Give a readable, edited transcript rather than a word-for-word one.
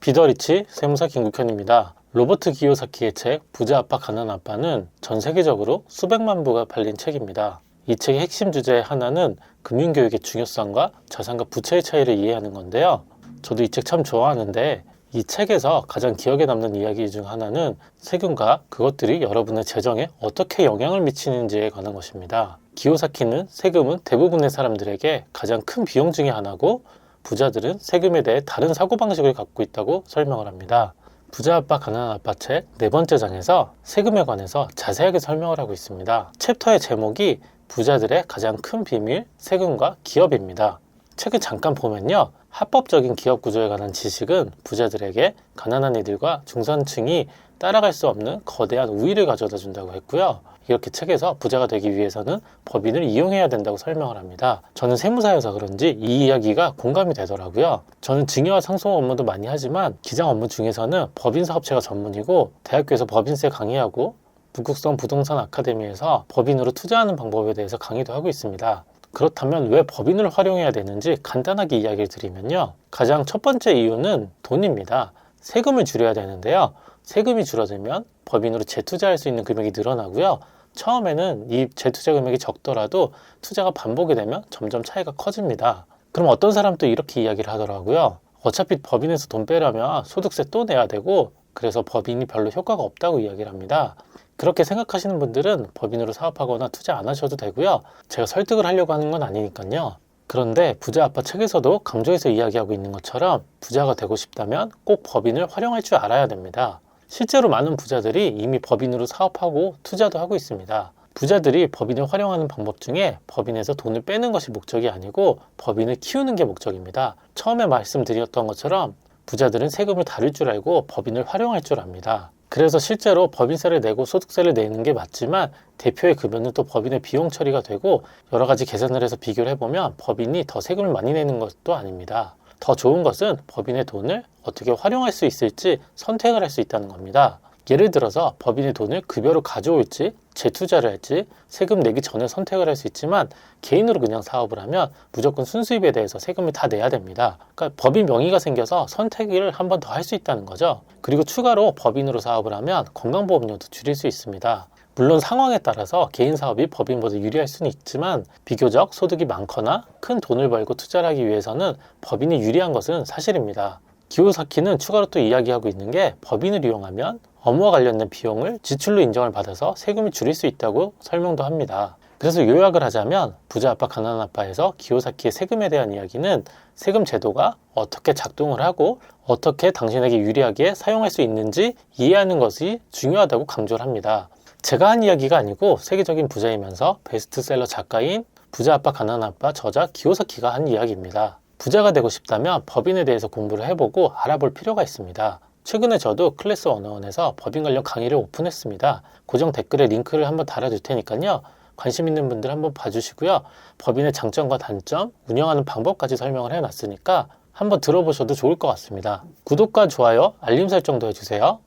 비더리치 세무사 김국현입니다. 로버트 기요사키의 책 부자 아빠 가난한 아빠는 전 세계적으로 수백만 부가 팔린 책입니다. 이 책의 핵심 주제 하나는 금융교육의 중요성과 자산과 부채의 차이를 이해하는 건데요. 저도 이 책 참 좋아하는데 이 책에서 가장 기억에 남는 이야기 중 하나는 세금과 그것들이 여러분의 재정에 어떻게 영향을 미치는지에 관한 것입니다. 기요사키는 세금은 대부분의 사람들에게 가장 큰 비용 중에 하나고 부자들은 세금에 대해 다른 사고방식을 갖고 있다고 설명을 합니다. 부자 아빠 가난한 아빠 책 네 번째 장에서 세금에 관해서 자세하게 설명을 하고 있습니다. 챕터의 제목이 부자들의 가장 큰 비밀, 세금과 기업입니다. 책을 잠깐 보면요. 합법적인 기업 구조에 관한 지식은 부자들에게 가난한 이들과 중산층이 따라갈 수 없는 거대한 우위를 가져다 준다고 했고요. 이렇게 책에서 부자가 되기 위해서는 법인을 이용해야 된다고 설명을 합니다. 저는 세무사여서 그런지 이 이야기가 공감이 되더라고요. 저는 증여와 상속 업무도 많이 하지만 기장 업무 중에서는 법인 사업체가 전문이고 대학교에서 법인세 강의하고 북극성 부동산 아카데미에서 법인으로 투자하는 방법에 대해서 강의도 하고 있습니다. 그렇다면 왜 법인을 활용해야 되는지 간단하게 이야기를 드리면요. 가장 첫 번째 이유는 돈입니다. 세금을 줄여야 되는데요. 세금이 줄어들면 법인으로 재투자할 수 있는 금액이 늘어나고요. 처음에는 이 재투자 금액이 적더라도 투자가 반복이 되면 점점 차이가 커집니다. 그럼 어떤 사람도 이렇게 이야기를 하더라고요. 어차피 법인에서 돈 빼려면 소득세 또 내야 되고 그래서 법인이 별로 효과가 없다고 이야기를 합니다. 그렇게 생각하시는 분들은 법인으로 사업하거나 투자 안 하셔도 되고요. 제가 설득을 하려고 하는 건 아니니까요. 그런데 부자 아빠 책에서도 강조해서 이야기하고 있는 것처럼 부자가 되고 싶다면 꼭 법인을 활용할 줄 알아야 됩니다. 실제로 많은 부자들이 이미 법인으로 사업하고 투자도 하고 있습니다. 부자들이 법인을 활용하는 방법 중에 법인에서 돈을 빼는 것이 목적이 아니고 법인을 키우는 게 목적입니다. 처음에 말씀드렸던 것처럼 부자들은 세금을 다룰 줄 알고 법인을 활용할 줄 압니다. 그래서 실제로 법인세를 내고 소득세를 내는 게 맞지만 대표의 급여는 또 법인의 비용 처리가 되고 여러 가지 계산을 해서 비교를 해보면 법인이 더 세금을 많이 내는 것도 아닙니다. 더 좋은 것은 법인의 돈을 어떻게 활용할 수 있을지 선택을 할 수 있다는 겁니다. 예를 들어서 법인의 돈을 급여로 가져올지 재투자를 할지 세금 내기 전에 선택을 할 수 있지만 개인으로 그냥 사업을 하면 무조건 순수입에 대해서 세금을 다 내야 됩니다. 그러니까 법인 명의가 생겨서 선택을 한 번 더 할 수 있다는 거죠. 그리고 추가로 법인으로 사업을 하면 건강보험료도 줄일 수 있습니다. 물론 상황에 따라서 개인 사업이 법인보다 유리할 수는 있지만 비교적 소득이 많거나 큰 돈을 벌고 투자를 하기 위해서는 법인이 유리한 것은 사실입니다. 기요사키는 추가로 또 이야기하고 있는 게 법인을 이용하면 업무와 관련된 비용을 지출로 인정을 받아서 세금을 줄일 수 있다고 설명도 합니다. 그래서 요약을 하자면 부자 아빠 가난한 아빠에서 기요사키의 세금에 대한 이야기는 세금 제도가 어떻게 작동을 하고 어떻게 당신에게 유리하게 사용할 수 있는지 이해하는 것이 중요하다고 강조를 합니다. 제가 한 이야기가 아니고 세계적인 부자이면서 베스트셀러 작가인 부자 아빠 가난한 아빠 저자 기요사키가 한 이야기입니다. 부자가 되고 싶다면 법인에 대해서 공부를 해보고 알아볼 필요가 있습니다. 최근에 저도 클래스 101에서 법인 관련 강의를 오픈했습니다. 고정 댓글에 링크를 한번 달아둘 테니까요. 관심 있는 분들 한번 봐주시고요. 법인의 장점과 단점, 운영하는 방법까지 설명을 해놨으니까 한번 들어보셔도 좋을 것 같습니다. 구독과 좋아요, 알림 설정도 해주세요.